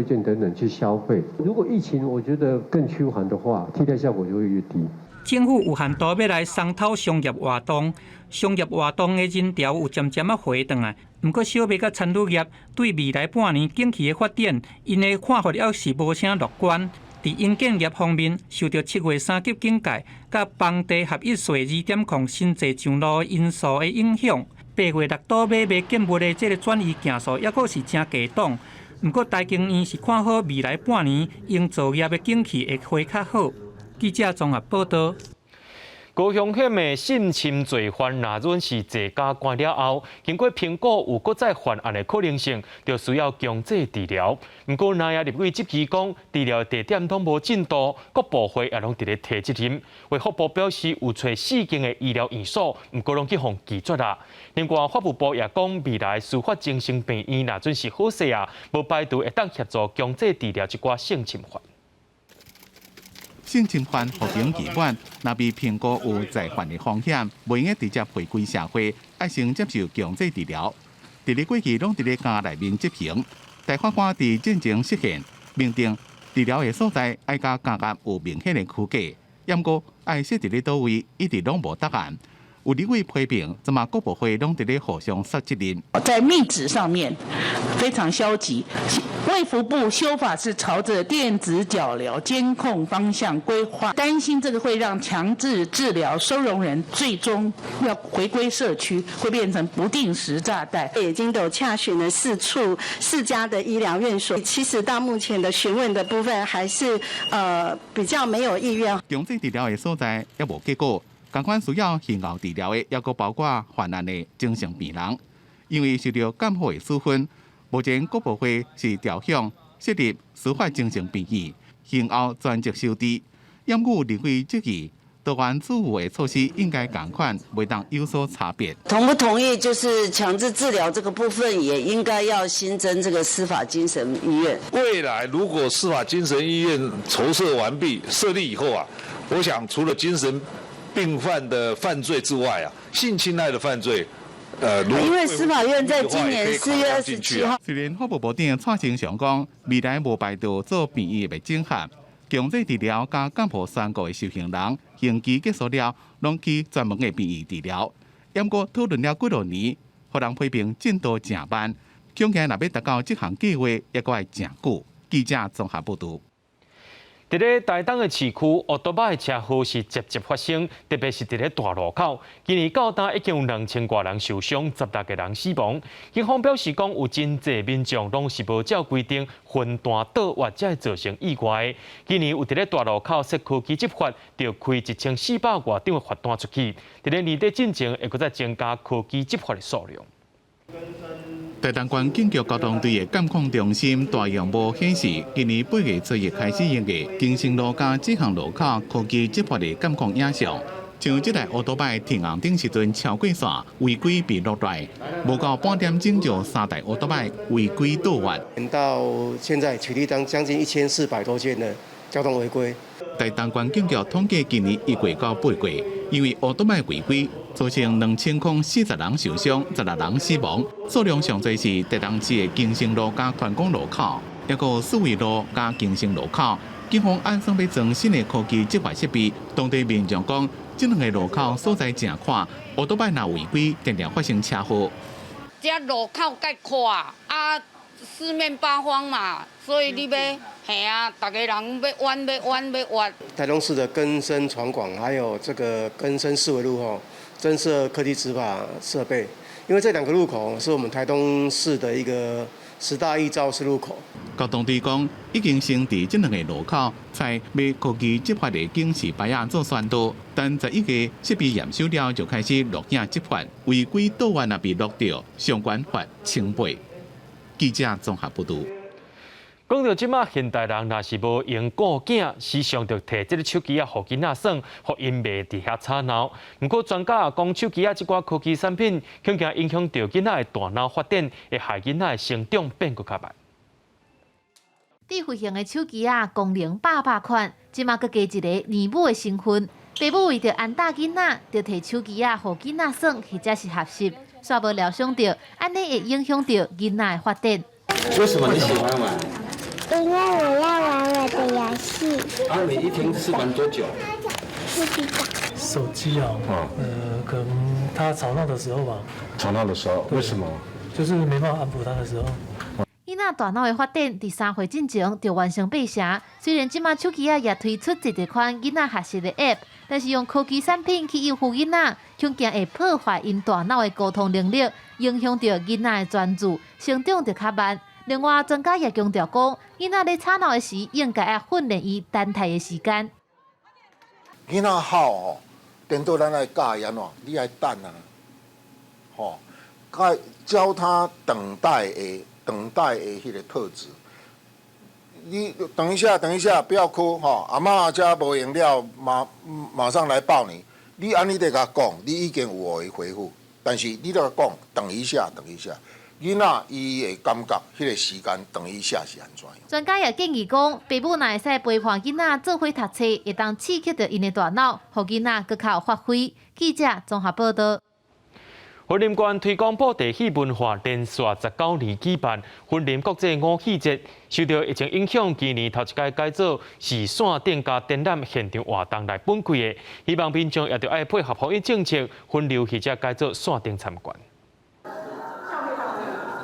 券等等去消费。如果疫情我觉得更趋缓的话，替代效果就会越低。政府有限度要来商讨商业活动，商业活动的人潮有渐渐回转来。不过，小卖甲餐饮业对未来半年景气的发展，因的看法也是无啥乐观。在营建业方面，受到7月3级警戒、甲房地合一税2.0新制上路的因素的影响，8月6到尾卖建物的这个转移件数，抑阁是真低档。不过，台经院是看好未来半年营造业的景气会会较好。记者综合报道。高风险的性侵罪犯，若准是在家关了后，经过评估有搁再犯案的可能性，就需要强制治疗。不过，那也立委执期讲，治疗地点拢无进度，各部会也拢伫咧提责任。卫福部表示有找4间的医疗院所，不过拢去互拒绝啦。另外，法务部也讲，未来司法精神病院若准是好势啊，无排除会当协助强制治疗一寡性侵犯。性侵犯服刑期满，若被评估有再犯的风险，袂用直接回归社会，爱先接受强制治疗。伫咧过去拢伫咧家内面执行，大法官伫进前释宪，明定治疗的所在爱甲监狱有明显的区隔，不过爱设伫咧倒位，一直拢无答案。有立委批评，怎么各部会拢伫咧互相杀责任。在密旨上面非常消极，卫福部修法是朝着电子脚镣监控方向规划，担心这个会让强制治疗收容人最终要回归社区，会变成不定时炸弹。已经都洽询了4家的医疗院所，其实到目前的询问的部分还是比较没有意愿。强制治疗的所在也无结果。同款需要延后治疗的，也佫包括患难的精神病人，因为受到监护的处分，目前各部会是调向设立司法精神病院，延后专职收治。验误立委质疑，多元自负的措施应该同款，袂当有所差别。同不同意？就是强制治疗这个部分，也应该要新增这个司法精神医院。未来如果司法精神医院筹设完毕、设立以后啊，我想除了精神病犯的犯罪之外啊，性侵害的犯罪，因为司法院在今年4月27号，虽然法务部长蔡成祥讲，未来无排除做病院的整合，强制治疗加监护宣告的受刑人，刑期结束了，拢去专门的病院治疗。不过讨论了几多年，互人批评进度真慢，恐惊若要达到这项计划，也阁要真久。记者综合报道。伫咧台东的市区，乌多巴的车祸是节节发生，特别是伫咧大路口。今年到今已经有2000多人受伤，16个人死亡。警方表示讲，有真侪民众拢是无照规定分段倒或者会造成意外的。今年有伫咧大路口设科技执法，就开1400多张的罚单出去。伫咧年底进前，会搁再增加科技执法的数量。台东县警局交通队的监控中心大样幕显示，今年8月初一开始营业，金城路加这项路口科技执法的监控影像，像这台乌多巴停红灯时阵超过线，违规被落来，无到半点钟就3台乌多巴违规倒弯。到现在取缔将近1400多件的交通违规。台东县警局统计今年1月到8月，因为乌多巴违规，造成2040人受伤，16人死亡。数量上最是台东市的金城路加团港路口，也有四维路加金城路口。警方按算要装新的科技执法设备，当地民众讲，这2个路口所在正宽，乌多巴若违规，常常发生车祸。这路口介宽啊，四面八方嘛，所以你要。嘿啊，大家人要弯。台东市的更深传广，还有这个更深四维路后，增设科技执法设备。因为这2个路口是我们台东市的一个10大易肇事路口。交通队讲，已经先伫这2个路口采买科技执法的警示牌做宣导，但11个设备验收了就开始录影执法，违规倒弯也被录到，相关罚10倍。记者综合报道。讲到即马现代人若是无用顾囝，时常着摕即个手机互囡仔耍，互因袂伫遐吵闹。不过专家也讲，手机即寡科技产品，恐惊影响到囡仔的大脑发展，会害囡仔的成长变佫较慢。智慧型的手机功能百款，即马佫加一个年母的身份。爸母为着安大囡仔，着摕手机互囡仔耍，或者是学习，煞无料想到安尼会影响到囡仔的发展。为什么你喜欢玩？因为我要玩我的游戏。你一天是玩多久？不知道。手机可能他吵闹的时候吧。吵闹的时候，为什么？就是没办法安抚他的时候。囡仔大脑的发展，伫3岁进前就完成背写。虽然即马手机也推出一款囡仔学习的 App， 但是用科技产品去诱惑囡仔，恐惊会破坏因大脑的沟通能力，影响到囡仔的专注，成长就较慢。另外，专家也强调讲，囡仔咧吵闹的时，应该要训练伊等待的时间。囡仔好颠倒咱来教伊安怎，你爱等啊，该教他等待的迄个特质。你等一下，不要哭阿嬷家无用了，马上来抱你。你安尼得甲讲，你已经有我的回复，但是你得讲等一下。囡仔伊会感觉迄个时间等一下是安怎？专家也建议讲，父母若会使陪伴囡仔做伙读册，会当刺激到因的大脑，互囡仔更较有发挥。记者综合报道。雲林縣推廣布袋戲文化連續19年舉辦雲林國際舞戲節，受到疫情影響，今年頭一屆改做是線頂加展覽現場活動來本季的，希望民眾也要愛配合防疫政策，分流或者改做線頂參觀。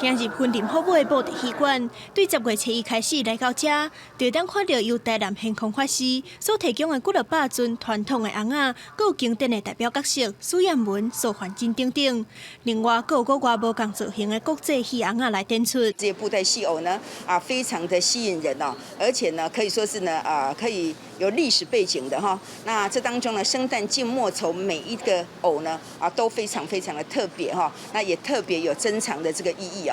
今日雲林好買布袋戲館，對10月7日開始來到這，就當看到由台南現空法師所提供的幾落百尊傳統的紅仔，還有經典的代表角色蘇艷文、蘇環金等等。另外，還有個外無共造型的國際戲紅仔來展出。這些布袋戲偶呢，非常的吸引人哦，而且呢，可以說是呢，可以有歷史背景的哈。那這當中呢，生旦淨末丑每一個偶呢，都非常非常的特別哈，那也特別有珍藏的這個意義。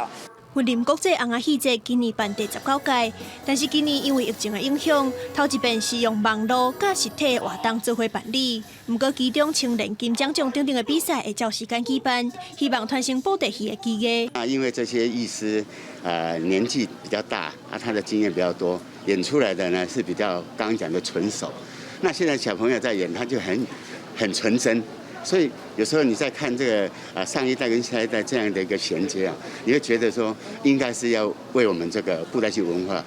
雲林國際紅仔戲節今年辦第19屆，但是今年因為疫情的影響，頭一遍是用網絡加實體活動做伙辦理。不過其中青年金獎獎等等的比賽會照時間舉辦，希望傳承布袋戲的技藝。因為這些藝師年紀比較大，他的經驗比較多，演出來的呢是比較剛剛講的純熟。那現在小朋友在演，他就很純真。所以有時候你在看這個上一代跟下一代這樣的一個銜接啊，你會覺得說應該是要為我們這個布袋戲文化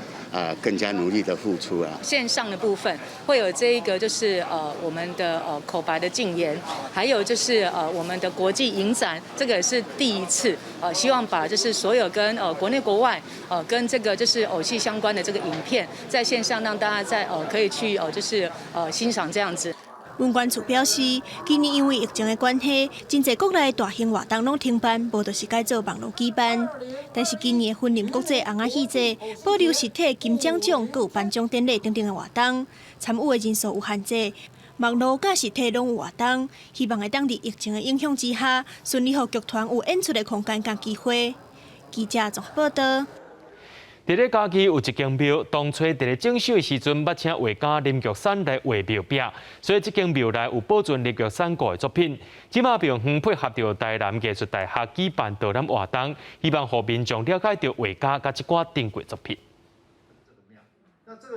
更加努力的付出啊。線上的部分會有這一個就是我們的口白的競演，還有就是我們的國際影展，這個也是第一次希望把就是所有跟國內國外跟這個就是偶戲相關的這個影片，在線上讓大家在可以去就是欣賞這樣子。文管處表示，今年因為疫情的關係，真濟國內大型活動攏停辦，無就是改做網絡舉辦。但是今年雲林國際紅仔戲節保留實體金獎獎，佮有頒獎典禮等等的活動，參與的人數有限制，網絡甲實體攏有活動，希望會當佇疫情的影響之下，順利予劇團有演出的空間甲機會。記者綜合報道。伫咧嘉義有一間廟，當初伫咧整修的時陣，捌請畫家林玉山來畫廟壁，所以這間廟內有保存林玉山過的作品。即馬廟方配合着台南藝術大學舉辦導覽活動，希望讓民眾了解到畫家甲一寡珍貴作品。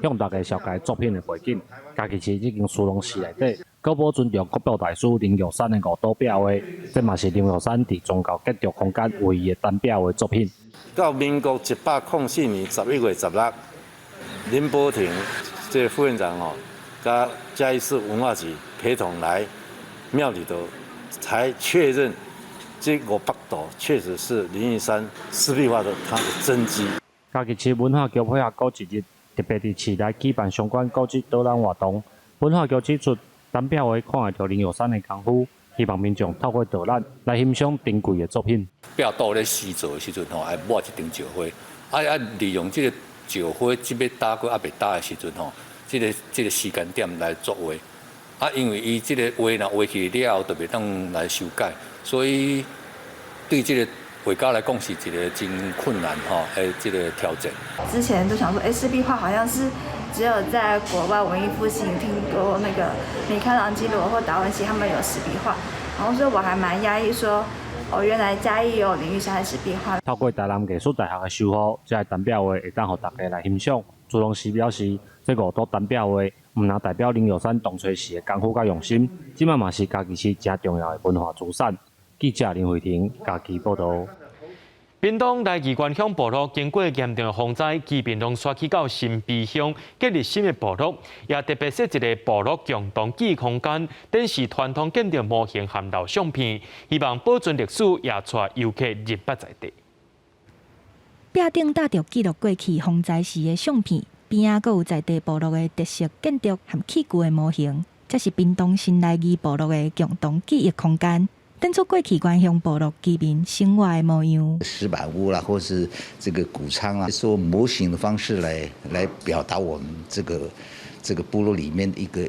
向大家紹介作品的背景，嘉義市已經蘇龍市內底，佫保存着國寶大師林玉山的五道壁畫，這嘛是林玉山佇宗教建築空間唯一的單壁畫作品。到民國104年11月16日，林伯廷這副院長加嘉義市文化局陪同來廟裡頭，才確認這個北斗確實是林玉山濕壁畫的它的真跡。嘉義市文化局配合國際日，特別佇市內舉辦相關國際導覽活動。文化局指出，單壁畫看得到林玉山的功夫，希望民眾透過導覽來欣賞珍貴的作品。壁刀咧施作的時陣還抹一張石花，利用這個石花，即要打過未打的時陣這個時間點來作畫。因為伊這個畫若畫起了後，就袂當來修改，所以對這個畫家來講是一個真困難這個挑戰。之前就想說，濕壁畫好像是只有在國外文藝復興聽過那個米開朗基羅或達文西他們有濕壁畫，然後所以我還蠻訝異說。原來嘉義有林玉山的濕壁畫。透過台南藝術大學的修復，這個單壁畫會當予大家來欣賞。朱龍時表示，這5道單壁畫唔但代表林玉山當初時的功夫甲用心，即嘛是嘉義市真重要的文化資產。記者林慧婷，嘉義報道。屏東來義縣鄉部落經過嚴重的風災，居民攏刷去到新埤鄉建立新的部落，也特別設一個部落共同記憶空間，展示傳統建築模型和老相片，希望保存歷史，也帶遊客入捌在地。壁頂搭着記錄過去風災時的相片，邊仔閣有在地部落的特色建築和器具的模型，這是屏東新來義部落的共同記憶空間。展出過去原鄉部落居民生活的模樣，石板屋啦，或是這個谷倉啊，說模型的方式來表達我們這個部落裡面一個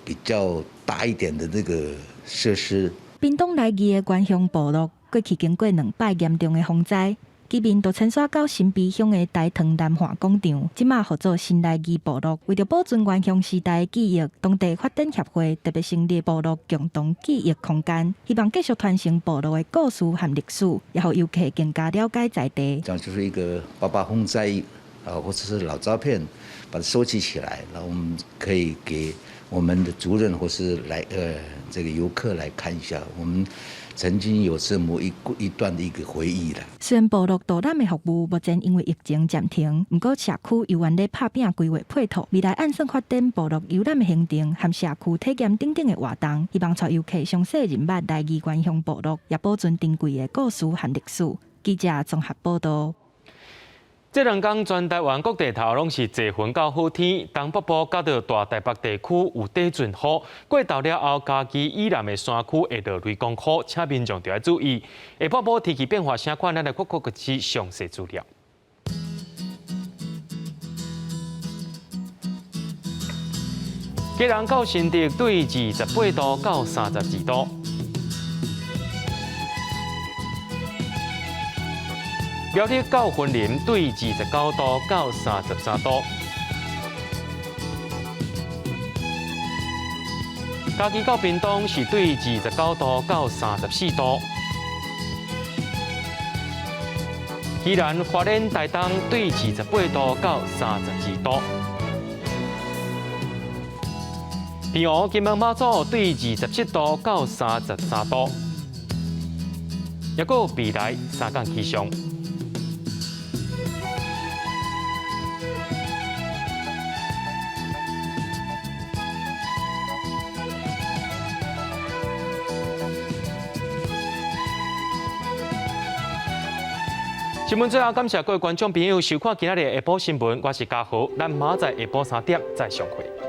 比較大一點的這個設施。屏東來義的原鄉部落過去經過2擺嚴重的風災。居民都遷徙到新埤鄉的大塘南華廣場，即馬合作新來義部落，為了保存原鄉時代的記憶，當地發展協會特別成立部落共同記憶空間，希望繼續傳承部落的故事和歷史，也讓遊客更加了解在地。這樣就是一個88風災或者是老照片，把它收集起來，然後我們可以給我們的族人或是這個遊客來看一下，我們曾经有这么一段的一个回忆了。虽然部落导览的服务目前因为疫情暂停，不过社区又原咧拍拼规划配套，未来按算发展部落游览的行程和社区体验等等的活动，希望带游客详细认捌来宜关乡部落，也保存珍贵的故事和历史。记者综合报道。这两天，全台湾各地头拢是侪云到好天，东北部到到大台北地区有地阵雨，过头了后，嘉义以南的山区会到雷公雨，请民众就要注意。下晡晡天气变化啥款，咱来各知详细资料。基隆到新竹对28度到32度。苗栗到云林对29度到33度，嘉义到屏东是对29度到34度，宜兰花莲台东对28度到32度，平湖金门马祖对27度到33度，也有未来3天气象。新闻最后，感谢各位观众朋友收看今日的下晡新闻，我是嘉豪，咱明仔载下晡3点再相会。